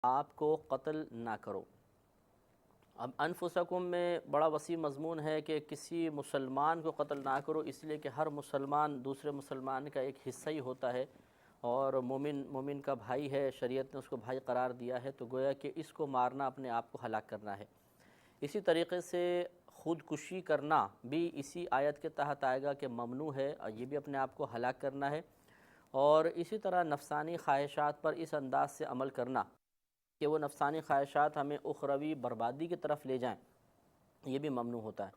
آپ کو قتل نہ کرو۔ اب انفسکم میں بڑا وسیع مضمون ہے کہ کسی مسلمان کو قتل نہ کرو، اس لیے کہ ہر مسلمان دوسرے مسلمان کا ایک حصہ ہی ہوتا ہے، اور مومن کا بھائی ہے، شریعت نے اس کو بھائی قرار دیا ہے، تو گویا کہ اس کو مارنا اپنے آپ کو ہلاک کرنا ہے۔ اسی طریقے سے خودکشی کرنا بھی اسی آیت کے تحت آئے گا کہ ممنوع ہے، اور یہ بھی اپنے آپ کو ہلاک کرنا ہے۔ اور اسی طرح نفسانی خواہشات پر اس انداز سے عمل کرنا کہ وہ نفسانی خواہشات ہمیں اخروی بربادی کی طرف لے جائیں، یہ بھی ممنوع ہوتا ہے۔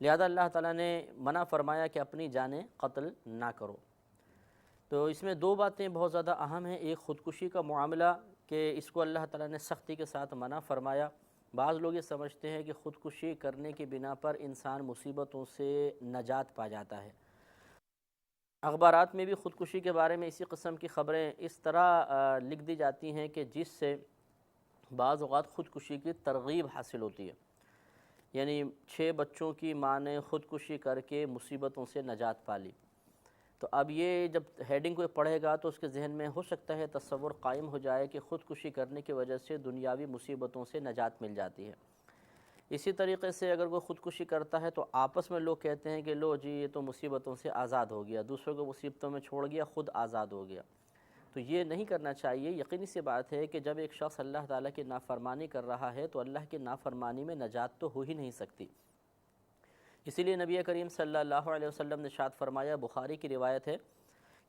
لہذا اللہ تعالیٰ نے منع فرمایا کہ اپنی جانیں قتل نہ کرو۔ تو اس میں دو باتیں بہت زیادہ اہم ہیں، ایک خودکشی کا معاملہ کہ اس کو اللہ تعالیٰ نے سختی کے ساتھ منع فرمایا۔ بعض لوگ یہ سمجھتے ہیں کہ خودکشی کرنے کی بنا پر انسان مصیبتوں سے نجات پا جاتا ہے۔ اخبارات میں بھی خودکشی کے بارے میں اسی قسم کی خبریں اس طرح لکھ دی جاتی ہیں کہ جس سے بعض اوقات خودکشی کی ترغیب حاصل ہوتی ہے، یعنی 6 بچوں کی ماں نے خودکشی کر کے مصیبتوں سے نجات پا لی۔ تو اب یہ جب ہیڈنگ کو پڑھے گا تو اس کے ذہن میں ہو سکتا ہے تصور قائم ہو جائے کہ خودکشی کرنے کی وجہ سے دنیاوی مصیبتوں سے نجات مل جاتی ہے۔ اسی طریقے سے اگر کوئی خودکشی کرتا ہے تو آپس میں لوگ کہتے ہیں کہ لو جی یہ تو مصیبتوں سے آزاد ہو گیا، دوسروں کو مصیبتوں میں چھوڑ گیا، خود آزاد ہو گیا۔ تو یہ نہیں کرنا چاہیے۔ یقینی سی بات ہے کہ جب ایک شخص اللہ تعالیٰ کی نافرمانی کر رہا ہے تو اللہ کی نافرمانی میں نجات تو ہو ہی نہیں سکتی۔ اسی لیے نبی کریم صلی اللہ علیہ وسلم نے ارشاد فرمایا، بخاری کی روایت ہے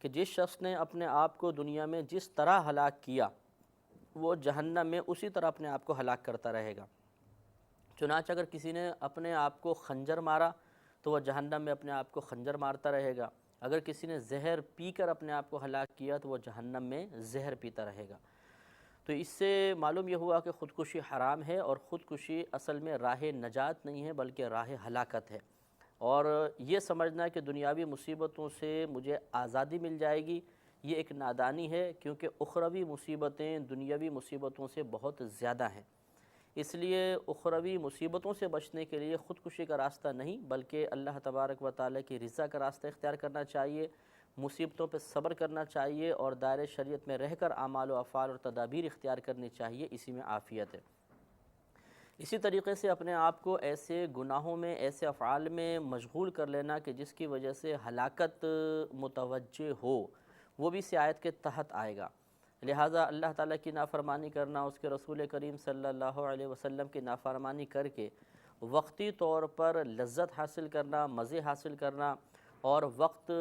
کہ جس شخص نے اپنے آپ کو دنیا میں جس طرح ہلاک کیا وہ جہنم میں اسی طرح اپنے آپ کو ہلاک کرتا رہے گا۔ چنانچہ اگر کسی نے اپنے آپ کو خنجر مارا تو وہ جہنم میں اپنے آپ کو خنجر مارتا رہے گا، اگر کسی نے زہر پی کر اپنے آپ کو ہلاک کیا تو وہ جہنم میں زہر پیتا رہے گا۔ تو اس سے معلوم یہ ہوا کہ خودکشی حرام ہے، اور خودکشی اصل میں راہ نجات نہیں ہے بلکہ راہ ہلاکت ہے۔ اور یہ سمجھنا کہ دنیاوی مصیبتوں سے مجھے آزادی مل جائے گی، یہ ایک نادانی ہے، کیونکہ اخروی مصیبتیں دنیاوی مصیبتوں سے بہت زیادہ ہیں۔ اس لیے اخروی مصیبتوں سے بچنے کے لیے خودکشی کا راستہ نہیں بلکہ اللہ تبارک و تعالیٰ کی رضا کا راستہ اختیار کرنا چاہیے، مصیبتوں پہ صبر کرنا چاہیے، اور دائرۂ شریعت میں رہ کر اعمال و افعال اور تدابیر اختیار کرنی چاہیے، اسی میں عافیت ہے۔ اسی طریقے سے اپنے آپ کو ایسے گناہوں میں، ایسے افعال میں مشغول کر لینا کہ جس کی وجہ سے ہلاکت متوجہ ہو، وہ بھی اس آیت کے تحت آئے گا۔ لہٰذا اللہ تعالیٰ کی نافرمانی کرنا، اس کے رسول کریم صلی اللہ علیہ وسلم کی نافرمانی کر کے وقتی طور پر لذت حاصل کرنا، مزے حاصل کرنا اور وقت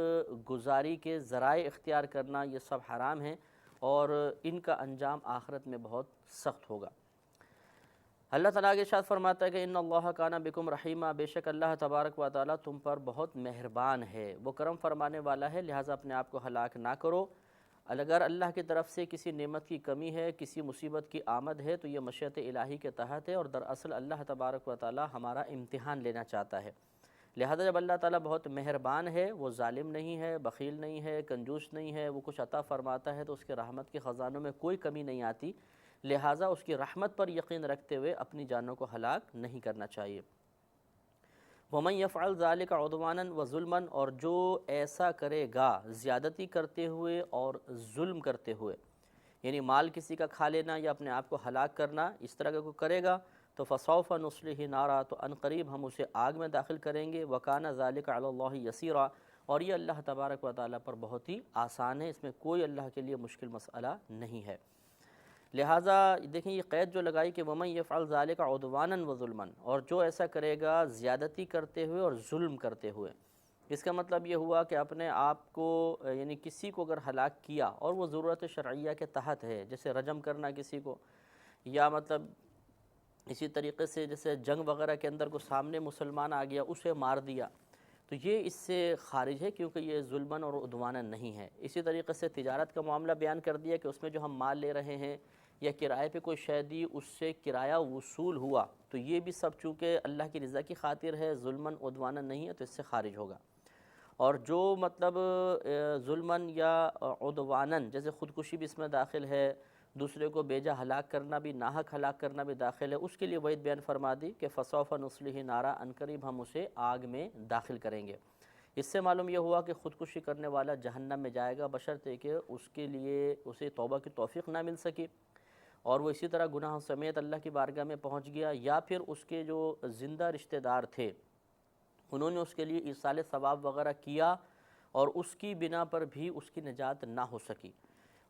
گزاری کے ذرائع اختیار کرنا، یہ سب حرام ہیں، اور ان کا انجام آخرت میں بہت سخت ہوگا۔ اللہ تعالیٰ کے ارشاد فرماتا ہے کہ ان اللہ کان بکم رحیما، بے شک اللہ تبارک و تعالیٰ تم پر بہت مہربان ہے، وہ کرم فرمانے والا ہے، لہٰذا اپنے آپ کو ہلاک نہ کرو۔ اگر اللہ کی طرف سے کسی نعمت کی کمی ہے، کسی مصیبت کی آمد ہے تو یہ مشیت الہی کے تحت ہے، اور دراصل اللہ تبارک و تعالیٰ ہمارا امتحان لینا چاہتا ہے۔ لہذا جب اللہ تعالیٰ بہت مہربان ہے، وہ ظالم نہیں ہے، بخیل نہیں ہے، کنجوس نہیں ہے، وہ کچھ عطا فرماتا ہے تو اس کے رحمت کے خزانوں میں کوئی کمی نہیں آتی، لہٰذا اس کی رحمت پر یقین رکھتے ہوئے اپنی جانوں کو ہلاک نہیں کرنا چاہیے۔ وَمَن يَفْعَلْ ذَلِكَ عُدْوَانًا وَظُلْمًا، اور جو ایسا کرے گا زیادتی کرتے ہوئے اور ظلم کرتے ہوئے، یعنی مال کسی کا کھا لینا یا اپنے آپ کو ہلاک کرنا، اس طرح کا کوئی کرے گا تو فَسَوْفَ نُصْلِهِ نَارًا، تو ان قریب ہم اسے آگ میں داخل کریں گے، وَكَانَ ذَلِكَ عَلَى اللَّهِ يَسِيرًا، اور یہ اللہ تبارک و تعالیٰ پر بہت ہی آسان ہے، اس میں کوئی اللہ کے لیے مشکل مسئلہ نہیں ہے۔ لہٰذا دیکھیں یہ قید جو لگائی کہ وَمَن يَفْعَلْ ذَلِكَ عُدْوَانًا وَظُلْمًا، اور جو ایسا کرے گا زیادتی کرتے ہوئے اور ظلم کرتے ہوئے، اس کا مطلب یہ ہوا کہ اپنے آپ کو یعنی کسی کو اگر ہلاک کیا اور وہ ضرورت شرعیہ کے تحت ہے، جیسے رجم کرنا کسی کو، یا مطلب اسی طریقے سے جیسے جنگ وغیرہ کے اندر کو سامنے مسلمان آ گیا اسے مار دیا، تو یہ اس سے خارج ہے، کیونکہ یہ ظلماً اور عدواناً نہیں ہے۔ اسی طریقے سے تجارت کا معاملہ بیان کر دیا کہ اس میں جو ہم مال لے رہے ہیں یا کرائے پہ کوئی شے دی، اس سے کرایہ وصول ہوا، تو یہ بھی سب چونکہ اللہ کی رضا کی خاطر ہے، ظلماً عدواناً نہیں ہے، تو اس سے خارج ہوگا۔ اور جو مطلب ظلماً یا عدواناً، جیسے خودکشی بھی اس میں داخل ہے، دوسرے کو بیجا ہلاک کرنا بھی، ناحق ہلاک کرنا بھی داخل ہے، اس کے لیے وعید بیان فرما دی کہ فَسَوْفَ نُصْلِهِ نَارًا، عنقریب ہم اسے آگ میں داخل کریں گے۔ اس سے معلوم یہ ہوا کہ خودکشی کرنے والا جہنم میں جائے گا، بشرطے کہ اس کے لیے اسے توبہ کی توفیق نہ مل سکی، اور وہ اسی طرح گناہ سمیت اللہ کی بارگاہ میں پہنچ گیا، یا پھر اس کے جو زندہ رشتہ دار تھے انہوں نے اس کے لیے ایصال ثواب وغیرہ کیا اور اس کی بنا پر بھی اس کی نجات نہ ہو سکی۔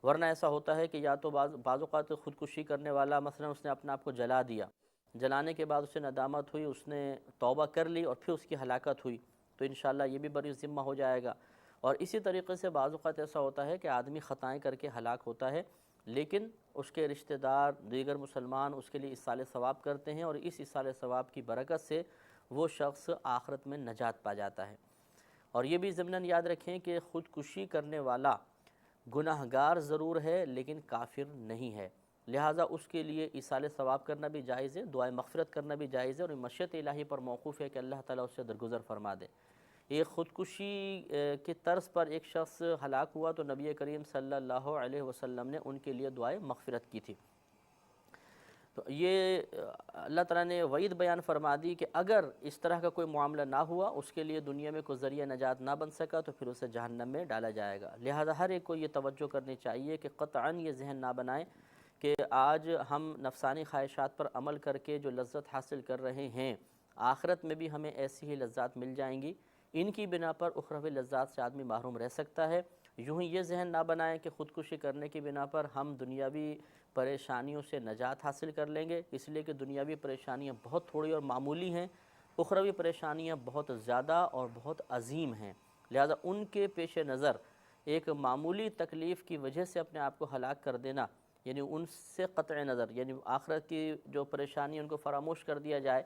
ورنہ ایسا ہوتا ہے کہ یا تو بعض اوقات خودکشی کرنے والا مثلا اس نے اپنے آپ کو جلا دیا، جلانے کے بعد اسے ندامت ہوئی، اس نے توبہ کر لی اور پھر اس کی ہلاکت ہوئی، تو انشاءاللہ یہ بھی بری ذمہ ہو جائے گا۔ اور اسی طریقے سے بعض اوقات ایسا ہوتا ہے کہ آدمی خطائیں کر کے ہلاک ہوتا ہے، لیکن اس کے رشتہ دار دیگر مسلمان اس کے لیے ایصال ثواب کرتے ہیں، اور اس ایصال ثواب کی برکت سے وہ شخص آخرت میں نجات پا جاتا ہے۔ اور یہ بھی ضمناً یاد رکھیں کہ خودکشی کرنے والا گناہگار ضرور ہے لیکن کافر نہیں ہے، لہٰذا اس کے لیے ایصال ثواب کرنا بھی جائز ہے، دعائے مغفرت کرنا بھی جائز ہے، اور مشیت الہی پر موقوف ہے کہ اللہ تعالیٰ اس سے درگزر فرما دے۔ ایک خودکشی کے طرز پر ایک شخص ہلاک ہوا تو نبی کریم صلی اللہ علیہ وسلم نے ان کے لیے دعائے مغفرت کی تھی۔ تو یہ اللہ تعالیٰ نے وعید بیان فرما دی کہ اگر اس طرح کا کوئی معاملہ نہ ہوا، اس کے لیے دنیا میں کوئی ذریعہ نجات نہ بن سکا، تو پھر اسے جہنم میں ڈالا جائے گا۔ لہذا ہر ایک کو یہ توجہ کرنی چاہیے کہ قطعاً یہ ذہن نہ بنائیں کہ آج ہم نفسانی خواہشات پر عمل کر کے جو لذت حاصل کر رہے ہیں، آخرت میں بھی ہمیں ایسی ہی لذات مل جائیں گی، ان کی بنا پر اخروی لذات سے آدمی محروم رہ سکتا ہے۔ یوں ہی یہ ذہن نہ بنائیں کہ خودکشی کرنے کی بنا پر ہم دنیاوی پریشانیوں سے نجات حاصل کر لیں گے، اس لیے کہ دنیاوی پریشانیاں بہت تھوڑی اور معمولی ہیں، اخروی پریشانیاں بہت زیادہ اور بہت عظیم ہیں، لہذا ان کے پیش نظر ایک معمولی تکلیف کی وجہ سے اپنے آپ کو ہلاک کر دینا، یعنی ان سے قطع نظر، یعنی آخرت کی جو پریشانی ان کو فراموش کر دیا جائے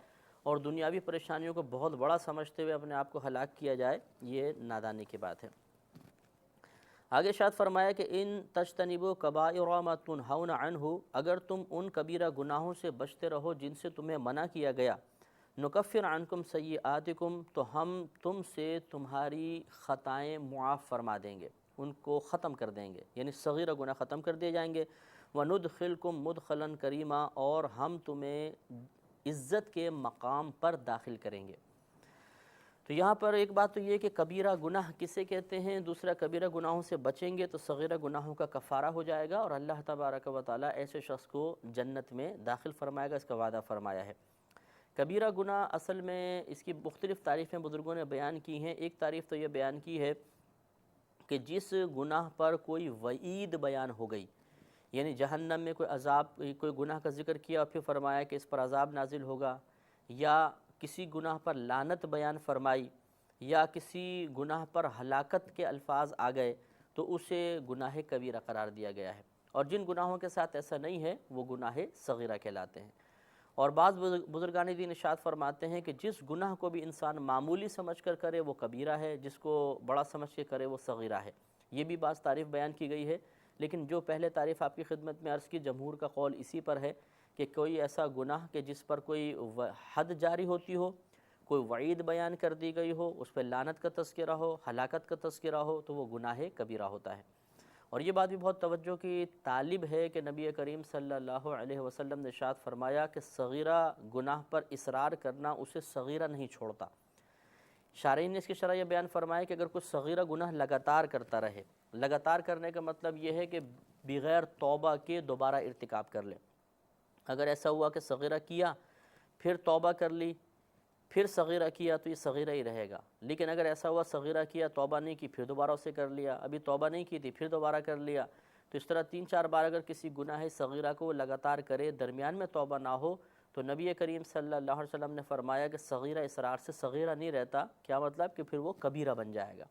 اور دنیاوی پریشانیوں کو بہت بڑا سمجھتے ہوئے اپنے آپ کو ہلاک کیا جائے، یہ نادانی کی بات ہے۔ آگے ارشاد فرمایا کہ ان تجتنبوا کبائر ما تنہون عنہ، اگر تم ان کبیرہ گناہوں سے بچتے رہو جن سے تمہیں منع کیا گیا، نکفر عنکم سیئاتکم، تو ہم تم سے تمہاری خطائیں معاف فرما دیں گے، ان کو ختم کر دیں گے، یعنی صغیرہ گناہ ختم کر دیے جائیں گے۔ وندخلکم مدخلا کریما، اور ہم تمہیں عزت کے مقام پر داخل کریں گے۔ تو یہاں پر ایک بات تو یہ کہ کبیرہ گناہ کسے کہتے ہیں، دوسرا کبیرہ گناہوں سے بچیں گے تو صغیرہ گناہوں کا کفارہ ہو جائے گا، اور اللہ تبارک و تعالیٰ ایسے شخص کو جنت میں داخل فرمائے گا، اس کا وعدہ فرمایا ہے۔ کبیرہ گناہ اصل میں اس کی مختلف تعریفیں بزرگوں نے بیان کی ہیں۔ ایک تعریف تو یہ بیان کی ہے کہ جس گناہ پر کوئی وعید بیان ہو گئی، یعنی جہنم میں کوئی عذاب، کوئی گناہ کا ذکر کیا اور پھر فرمایا کہ اس پر عذاب نازل ہوگا، یا کسی گناہ پر لعنت بیان فرمائی، یا کسی گناہ پر ہلاکت کے الفاظ آ گئے، تو اسے گناہ کبیرہ قرار دیا گیا ہے۔ اور جن گناہوں کے ساتھ ایسا نہیں ہے وہ گناہ صغیرہ کہلاتے ہیں۔ اور بعض بزرگان دین ارشاد فرماتے ہیں کہ جس گناہ کو بھی انسان معمولی سمجھ کر کرے وہ کبیرہ ہے، جس کو بڑا سمجھ کے کرے وہ صغیرہ ہے۔ یہ بھی بعض تعریف بیان کی گئی ہے، لیکن جو پہلے تعریف آپ کی خدمت میں عرض کی، جمہور کا قول اسی پر ہے کہ کوئی ایسا گناہ کہ جس پر کوئی حد جاری ہوتی ہو، کوئی وعید بیان کر دی گئی ہو، اس پہ لعنت کا تذکرہ ہو، ہلاکت کا تذکرہ ہو، تو وہ گناہ کبیرہ ہوتا ہے۔ اور یہ بات بھی بہت توجہ کی طالب ہے کہ نبی کریم صلی اللہ علیہ وسلم نے ارشاد فرمایا کہ صغیرہ گناہ پر اصرار کرنا اسے صغیرہ نہیں چھوڑتا۔ شارحین نے اس کی شرح یہ بیان فرمایا کہ اگر کوئی صغیرہ گناہ لگاتار کرتا رہے، لگاتار کرنے کا مطلب یہ ہے کہ بغیر توبہ کے دوبارہ ارتکاب کر لے۔ اگر ایسا ہوا کہ صغیرہ کیا، پھر توبہ کر لی، پھر صغیرہ کیا، تو یہ صغیرہ ہی رہے گا۔ لیکن اگر ایسا ہوا صغیرہ کیا، توبہ نہیں کی، پھر دوبارہ اسے کر لیا، ابھی توبہ نہیں کی تھی پھر دوبارہ کر لیا، تو اس طرح 3-4 بار اگر کسی گناہ صغیرہ کو لگاتار کرے، درمیان میں توبہ نہ ہو، تو نبی کریم صلی اللہ علیہ وسلم نے فرمایا کہ صغیرہ اصرار سے صغیرہ نہیں رہتا۔ کیا مطلب؟ کہ پھر وہ کبیرہ بن جائے گا۔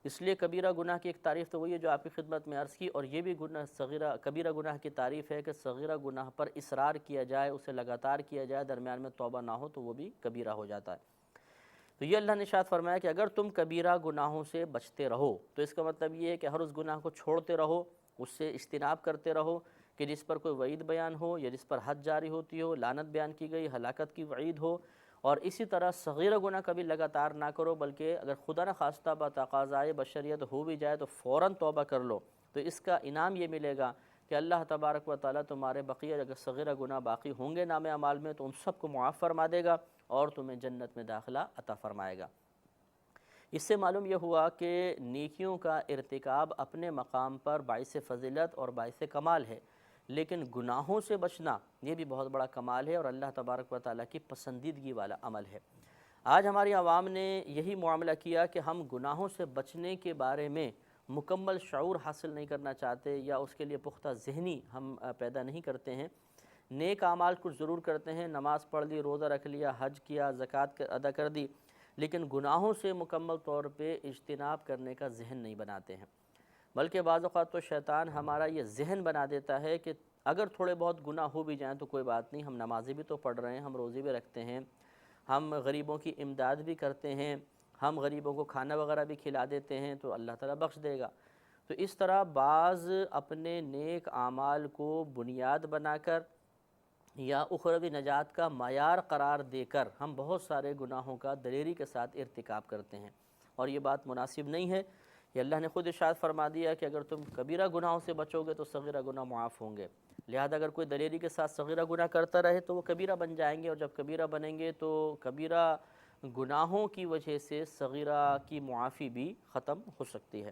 اس لیے کبیرہ گناہ کی ایک تعریف تو وہی ہے جو آپ کی خدمت میں عرض کی، اور یہ بھی کبیرہ گناہ کی تعریف ہے کہ صغیرہ گناہ پر اصرار کیا جائے، اسے لگاتار کیا جائے، درمیان میں توبہ نہ ہو، تو وہ بھی کبیرہ ہو جاتا ہے۔ تو یہ اللہ نے ارشاد فرمایا کہ اگر تم کبیرہ گناہوں سے بچتے رہو، تو اس کا مطلب یہ ہے کہ ہر اس گناہ کو چھوڑتے رہو، اس سے اجتناب کرتے رہو کہ جس پر کوئی وعید بیان ہو، یا جس پر حد جاری ہوتی ہو، لعنت بیان کی گئی، ہلاکت کی وعید ہو۔ اور اسی طرح صغیرہ گناہ کبھی لگاتار نہ کرو، بلکہ اگر خدا نخواستہ بتقاضائے بشریت ہو بھی جائے تو فوراً توبہ کر لو، تو اس کا انعام یہ ملے گا کہ اللہ تبارک و تعالیٰ تمہارے بقیہ اگر صغیرہ گناہ باقی ہوں گے نام اعمال میں، تو ان سب کو معاف فرما دے گا اور تمہیں جنت میں داخلہ عطا فرمائے گا۔ اس سے معلوم یہ ہوا کہ نیکیوں کا ارتکاب اپنے مقام پر باعث فضیلت اور باعث کمال ہے، لیکن گناہوں سے بچنا یہ بھی بہت بڑا کمال ہے اور اللہ تبارک و تعالیٰ کی پسندیدگی والا عمل ہے۔ آج ہماری عوام نے یہی معاملہ کیا کہ ہم گناہوں سے بچنے کے بارے میں مکمل شعور حاصل نہیں کرنا چاہتے، یا اس کے لیے پختہ ذہنی ہم پیدا نہیں کرتے ہیں۔ نیک اعمال کچھ ضرور کرتے ہیں، نماز پڑھ لی، روزہ رکھ لیا، حج کیا، زکوٰۃ ادا کر دی، لیکن گناہوں سے مکمل طور پہ اجتناب کرنے کا ذہن نہیں بناتے ہیں۔ بلکہ بعض اوقات تو شیطان ہمارا یہ ذہن بنا دیتا ہے کہ اگر تھوڑے بہت گناہ ہو بھی جائیں تو کوئی بات نہیں، ہم نمازیں بھی تو پڑھ رہے ہیں، ہم روزے بھی رکھتے ہیں، ہم غریبوں کی امداد بھی کرتے ہیں، ہم غریبوں کو کھانا وغیرہ بھی کھلا دیتے ہیں، تو اللہ تعالیٰ بخش دے گا۔ تو اس طرح بعض اپنے نیک اعمال کو بنیاد بنا کر یا اخروی نجات کا معیار قرار دے کر ہم بہت سارے گناہوں کا دلیری کے ساتھ ارتکاب کرتے ہیں، اور یہ بات مناسب نہیں ہے۔ یہ اللہ نے خود ارشاد فرما دیا کہ اگر تم کبیرہ گناہوں سے بچو گے تو صغیرہ گناہ معاف ہوں گے، لہذا اگر کوئی دلیری کے ساتھ صغیرہ گناہ کرتا رہے تو وہ کبیرہ بن جائیں گے، اور جب کبیرہ بنیں گے تو کبیرہ گناہوں کی وجہ سے صغیرہ کی معافی بھی ختم ہو سکتی ہے۔